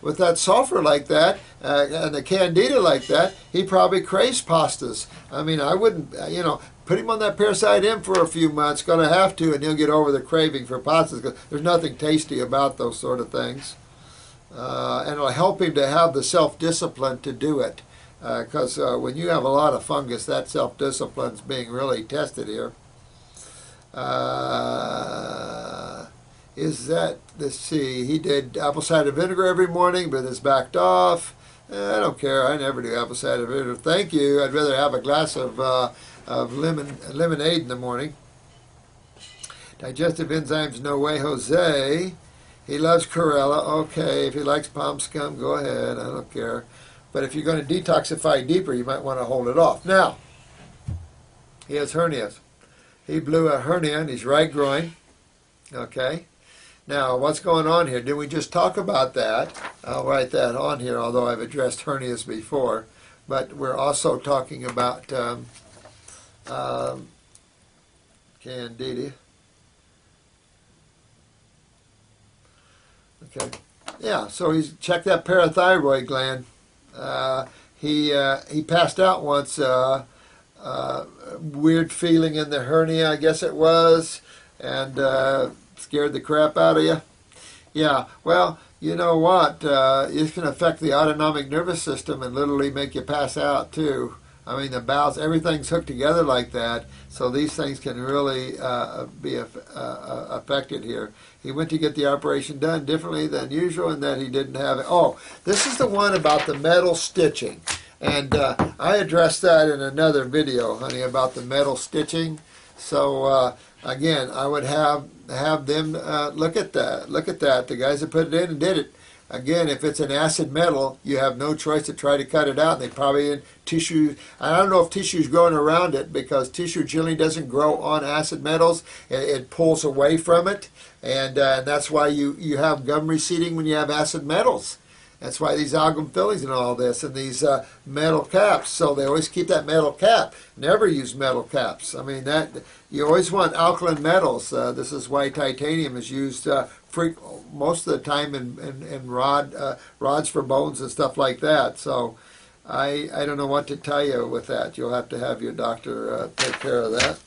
with that sulfur like that and the candida like that, he probably craves pastas. I mean, I wouldn't, put him on that parasite M for a few months, going to have to, and he'll get over the craving for pastas because there's nothing tasty about those sort of things. And it'll help him to have the self-discipline to do it. Because when you have a lot of fungus, that self-discipline is being really tested here. Let's see, he did apple cider vinegar every morning, but it's backed off. I don't care, I never do apple cider vinegar. Thank you, I'd rather have a glass of lemonade in the morning. Digestive enzymes, no way, Jose. He loves chlorella. Okay, if he likes palm scum, go ahead, I don't care. But if you're going to detoxify deeper, you might want to hold it off. Now, he has hernias. He blew a hernia in his right groin. Okay. Now, what's going on here? Did we just talk about that? I'll write that on here, although I've addressed hernias before. But we're also talking about candida. Okay. Yeah, so he's checked that parathyroid gland. He passed out once, weird feeling in the hernia, I guess it was, and scared the crap out of you. Yeah, well, you know what? It can affect the autonomic nervous system and literally make you pass out too. I mean, the bowels, everything's hooked together like that, so these things can really be affected here. He went to get the operation done differently than usual in that he didn't have it. Oh, this is the one about the metal stitching. And I addressed that in another video, honey, about the metal stitching. So, again, I would have them look at that. Look at that. The guys that put it in and did it. Again, if it's an acid metal, you have no choice to try to cut it out. They probably in tissue. I don't know if tissue's growing around it because tissue generally doesn't grow on acid metals. It pulls away from it, and that's why you have gum receding when you have acid metals. That's why these amalgam fillings and all this and these metal caps. So they always keep that metal cap. Never use metal caps. I mean, that you always want alkaline metals. This is why titanium is used most of the time in rods for bones and stuff like that. So I don't know what to tell you with that. You'll have to have your doctor take care of that.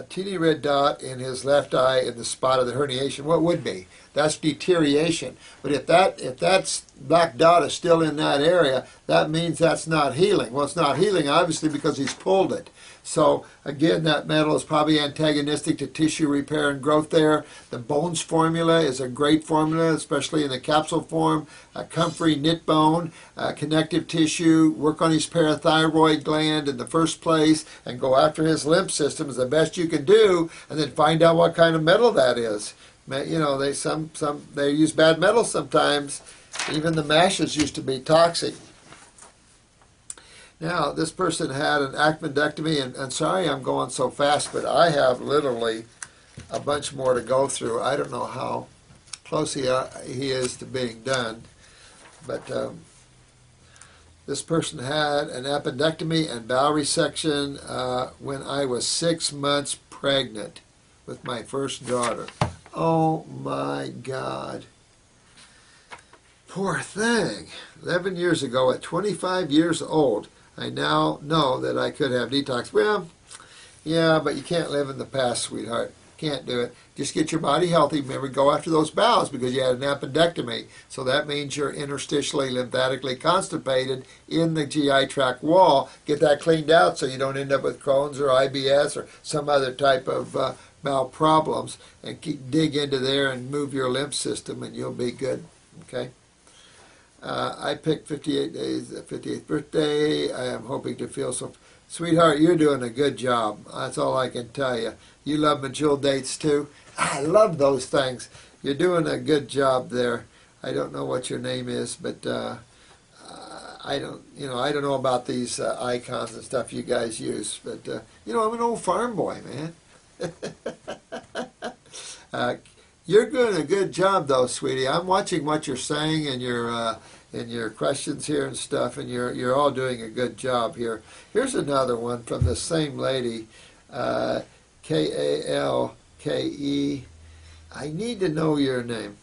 Teeny red dot in his left eye in the spot of the herniation. What would be? That's deterioration. But if that black dot is still in that area, that means that's not healing. Well, it's not healing obviously because he's pulled it. So again, that metal is probably antagonistic to tissue repair and growth there. The Bones formula is a great formula, especially in the capsule form. Comfrey knit bone, connective tissue, work on his parathyroid gland in the first place, and go after his lymph system is the best you can do, and then find out what kind of metal that is. You know, they use bad metals sometimes. Even the mashes used to be toxic. Now, this person had an appendectomy, and sorry I'm going so fast, but I have literally a bunch more to go through. I don't know how close he is to being done, but this person had an appendectomy and bowel resection when I was 6 months pregnant with my first daughter. Oh my God. Poor thing. 11 years ago, at 25 years old, I now know that I could have detox. Well, yeah, but you can't live in the past, sweetheart. Can't do it. Just get your body healthy. Remember, go after those bowels because you had an appendectomy. So that means you're interstitially lymphatically constipated in the GI tract wall. Get that cleaned out so you don't end up with Crohn's or IBS or some other type of bowel problems. And dig into there and move your lymph system and you'll be good. Okay? I picked 58 days, 58th birthday. I am hoping to feel so. Sweetheart, you're doing a good job. That's all I can tell you. You love majewel dates too? I love those things. You're doing a good job there. I don't know what your name is, but I don't know about these icons and stuff you guys use. But I'm an old farm boy, man. You're doing a good job, though, sweetie. I'm watching what you're saying and your questions here and stuff, and you're all doing a good job here. Here's another one from the same lady. Kalke. I need to know your name.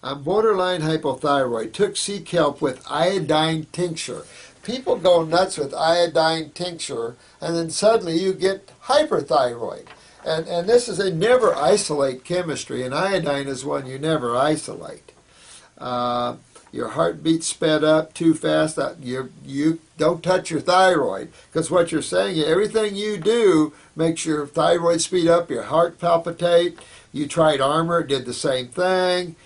I'm borderline hypothyroid. Took sea kelp with iodine tincture. People go nuts with iodine tincture, and then suddenly you get hyperthyroid. And this is a never isolate chemistry, and iodine is one you never isolate. Your heartbeat sped up too fast. You don't touch your thyroid, because what you're saying, everything you do makes your thyroid speed up, your heart palpitate. You tried Armor, it did the same thing.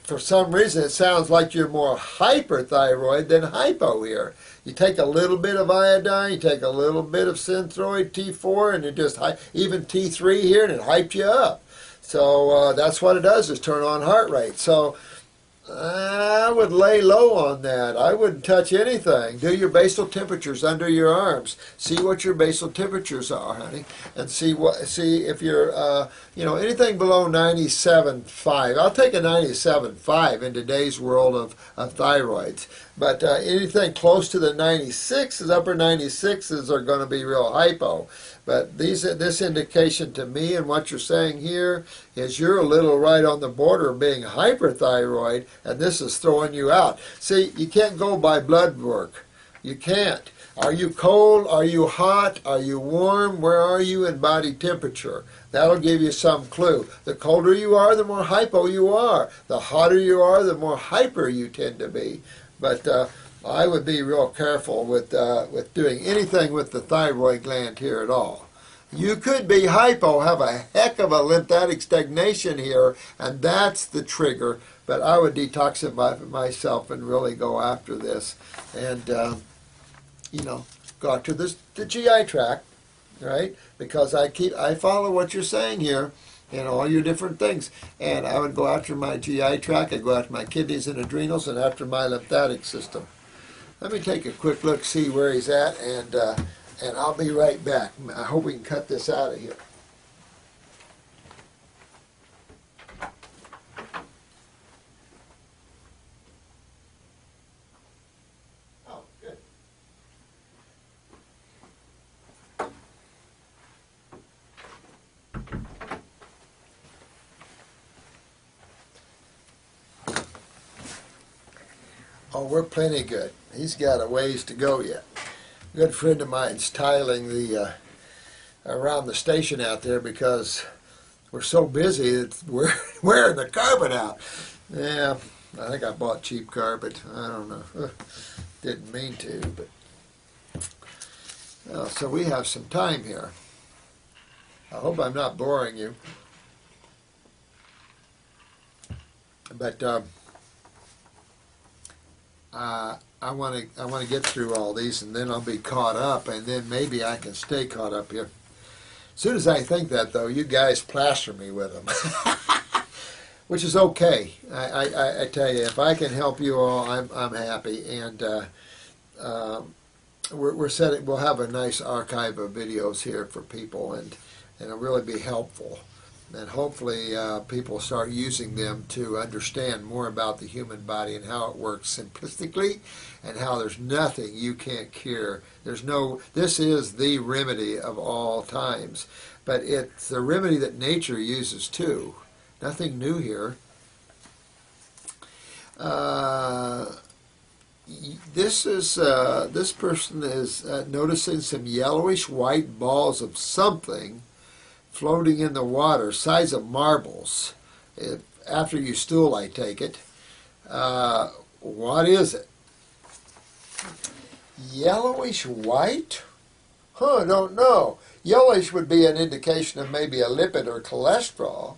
For some reason, it sounds like you're more hyperthyroid than hypo here. You take a little bit of iodine, you take a little bit of Synthroid T4, and it just even T3 here, and it hypes you up. So that's what it does, is turn on heart rate. So I would lay low on that. I wouldn't touch anything. Do your basal temperatures under your arms. See what your basal temperatures are, honey, and see if you're anything below 97.5. I'll take a 97.5 in today's world of thyroids. But anything close to the 96s, upper 96s, are going to be real hypo. But this indication to me, and what you're saying here, is you're a little right on the border of being hyperthyroid, and this is throwing you out. See, you can't go by blood work. You can't. Are you cold? Are you hot? Are you warm? Where are you in body temperature? That'll give you some clue. The colder you are, the more hypo you are. The hotter you are, the more hyper you tend to be. But I would be real careful with doing anything with the thyroid gland here at all. You could be hypo, have a heck of a lymphatic stagnation here, and that's the trigger. But I would detoxify myself and really go after this, and go after the GI tract, right? Because I follow what you're saying here, and all your different things. And I would go after my GI tract, I'd go after my kidneys and adrenals, and after my lymphatic system. Let me take a quick look, see where he's at, and I'll be right back. I hope we can cut this out of here. Oh, good. Oh, we're plenty good. He's got a ways to go yet. A good friend of mine's tiling around the station out there because we're so busy that we're wearing the carpet out. Yeah, I think I bought cheap carpet. I don't know. Didn't mean to, but so we have some time here. I hope I'm not boring you, but I want to get through all these, and then I'll be caught up, and then maybe I can stay caught up here. As soon as I think that, though, you guys plaster me with them, which is okay. I tell you, if I can help you all, I'm happy, and we'll have a nice archive of videos here for people, and it'll really be helpful. And hopefully people start using them to understand more about the human body and how it works simplistically, and how there's nothing you can't cure. This is the remedy of all times, but it's the remedy that nature uses too. Nothing new here. This person is noticing some yellowish white balls of something floating in the water, size of marbles. After you stool, I take it. What is it? Yellowish white? I don't know. Yellowish would be an indication of maybe a lipid or cholesterol,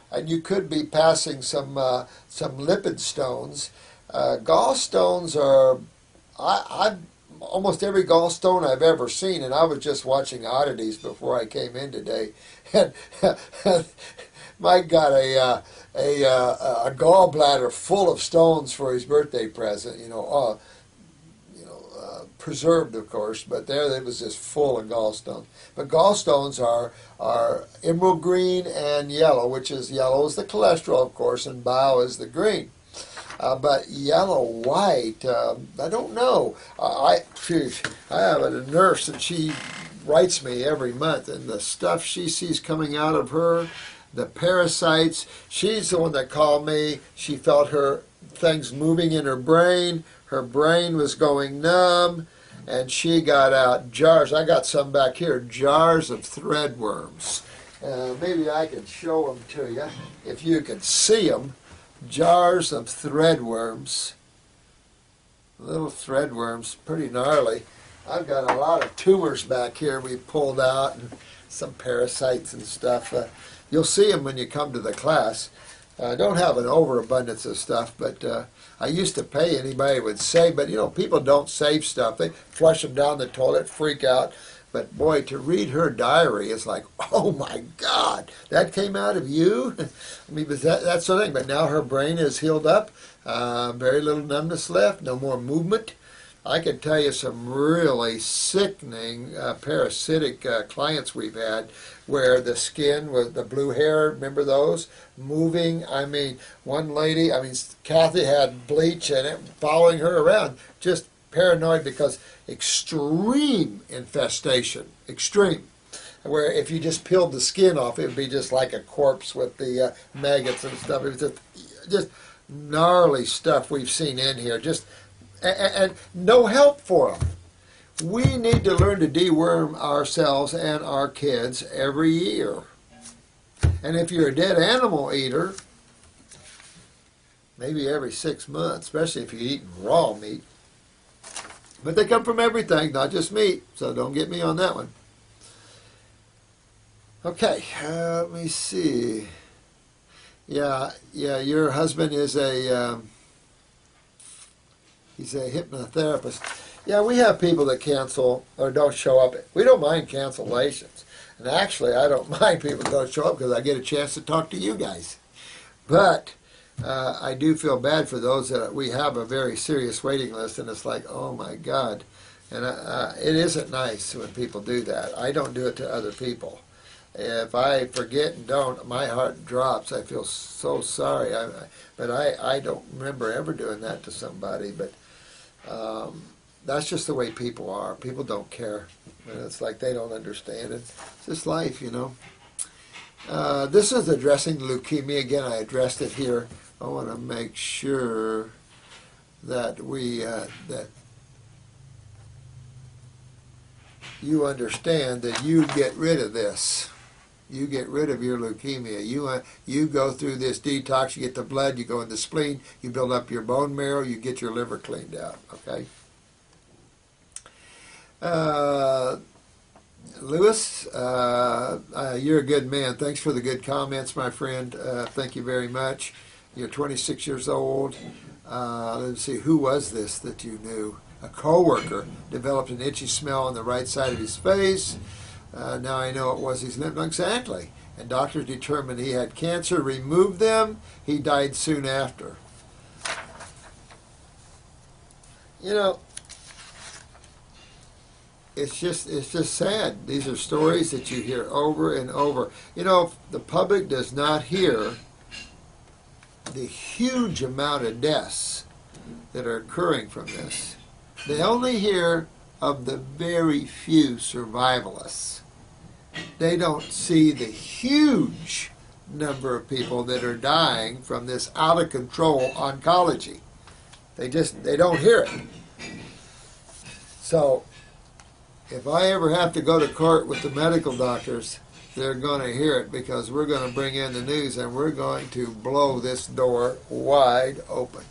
and you could be passing some lipid stones. Gallstones are, almost every gallstone I've ever seen, and I was just watching Oddities before I came in today, and Mike got a gallbladder full of stones for his birthday present. Preserved, of course, but there it was just full of gallstones. But gallstones are emerald green and yellow, which is yellow is the cholesterol, of course, and bile is the green. But yellow white, I don't know. I have a nurse and she writes me every month, and the stuff she sees coming out of her, the parasites. She's the one that called me. She felt her things moving in her brain. Her brain was going numb, and she got out jars. I got some back here, jars of threadworms. Maybe I can show them to you if you can see them. Jars of threadworms. Little threadworms, pretty gnarly. I've got a lot of tumors back here we pulled out, and some parasites and stuff. You'll see them when you come to the class. I don't have an overabundance of stuff, but I used to pay anybody would save. But, you know, people don't save stuff. They flush them down the toilet, freak out. But, boy, to read her diary is like, oh, my God, that came out of you? I mean, that's the thing. But now her brain is healed up. Very little numbness left, no more movement. I could tell you some really sickening parasitic clients we've had where the skin was the blue hair, remember those? Moving. I mean, one lady, Kathy had bleach in it following her around, just paranoid because extreme infestation, extreme. Where if you just peeled the skin off, it would be just like a corpse with the maggots and stuff. It was just gnarly stuff we've seen in here. And no help for them. We need to learn to deworm ourselves and our kids every year. And if you're a dead animal eater, maybe every 6 months, especially if you're eating raw meat. But they come from everything, not just meat, so don't get me on that one. Okay, let me see. Yeah, your husband is he's a hypnotherapist. Yeah, we have people that cancel or don't show up. We don't mind cancellations. And actually, I don't mind people that don't show up because I get a chance to talk to you guys. But I do feel bad for those that we have a very serious waiting list, and it's like, oh my God. And it isn't nice when people do that. I don't do it to other people. If I forget and don't, my heart drops. I feel so sorry. But I don't remember ever doing that to somebody. But that's just the way people are. People don't care. And it's like they don't understand it. It's just life, you know. This is addressing leukemia. Again, I addressed it here. I want to make sure that that you understand that you get rid of this. You get rid of your leukemia. You go through this detox. You get the blood. You go in the spleen. You build up your bone marrow. You get your liver cleaned out. Okay. Lewis, you're a good man. Thanks for the good comments, my friend. Thank you very much. You're 26 years old. Let's see, who was this that you knew? A coworker developed an itchy smell on the right side of his face. Now I know it was his lymph nodes. Exactly. And doctors determined he had cancer, removed them. He died soon after. You know, it's just sad. These are stories that you hear over and over. You know, the public does not hear the huge amount of deaths that are occurring from this. They only hear of the very few survivalists. They don't see the huge number of people that are dying from this out of control oncology. They don't hear it. So if I ever have to go to court with the medical doctors, they're going to hear it because we're going to bring in the news and we're going to blow this door wide open.